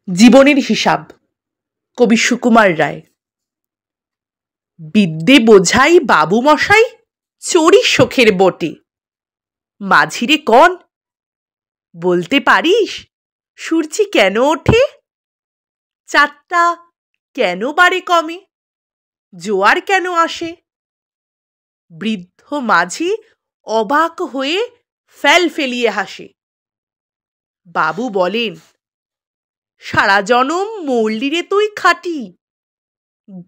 জীবনের হিসাব কবি সুকুমার রায়। বিদ্যে বোঝাই বাবু মশাই চড়ি শোকের বটে। মাঝিরে কন বলতে পারিস সূর্যি কেন ওঠে? চাঁদটা কেন বাড়ে কমে? জোয়ার কেন আসে? বৃদ্ধ মাঝি অবাক হয়ে ফেল ফেলিয়ে হাসে। বাবু বলেন, সারা জনম মরলি রে তুই খাটি,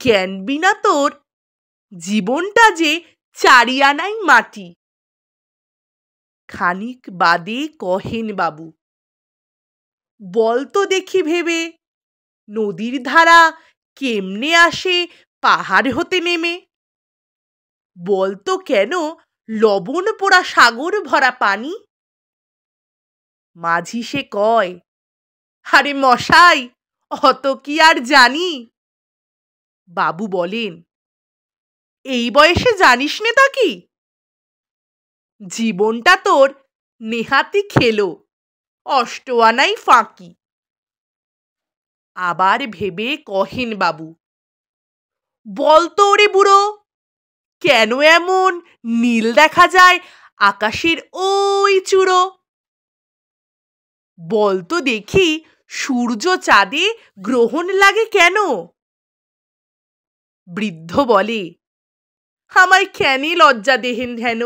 জ্ঞান বিনা তোর জীবনটা যে চারিয়ানাই মাটি। খানিক বাদে কহেন বাবু, বলতো দেখি ভেবে নদীর ধারা কেমনে আসে পাহাড় হতে নেমে? বলতো কেন লবণ পোড়া সাগর ভরা পানি? মাঝি সে কয়, আরে মশাই অত কি আর জানি। বাবু বলেন, এই বয়সে জানিস নে তা কি? জীবনটা তোর নেহাতি খেলো, অষ্টআনাই ফাঁকি। আবার ভেবে কহেন বাবু, বলতো ওরে বুড়ো, কেন এমন নীল দেখা যায় আকাশের ওই চূড়ো? বলতো দেখি সূর্য চাঁদে গ্রহণ লাগে কেন? বৃদ্ধ বলে, আমায় কেনে লজ্জা দেহেন হেন?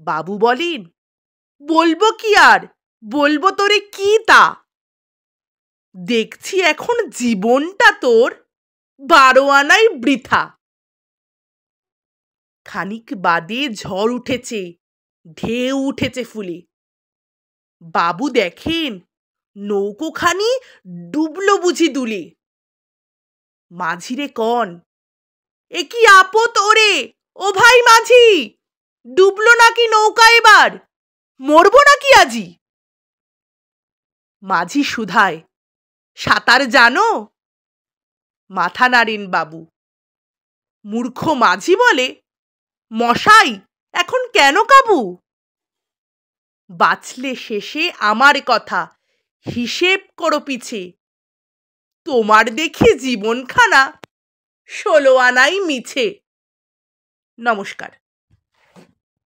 বাবু বলেন, বলবো কি আর, বলবো তোরে কি তা? দেখছি এখন জীবনটা তোর 12 আনাই বৃথা। খানিক বাদে ঝড় উঠেছে, ঢেউ উঠেছে ফুলে। বাবু দেখেন নৌকোখানি ডুবলো বুঝি দুলে। মাঝিরে কন, এ কি আপত ওরে, ও ভাই মাঝি, ডুবলো নাকি নৌকা এবার, মরবো নাকি আজি? মাঝি শুধায়, সাঁতার জানো? মাথা নাড়েন বাবু। মূর্খ মাঝি বলে, মশাই এখন কেন কাবু? বাঁচলে শেষে আমার কথা হিসেব করো পিছে, তোমার দেখি জীবনখানা 16 আনাই মিছে। নমস্কার।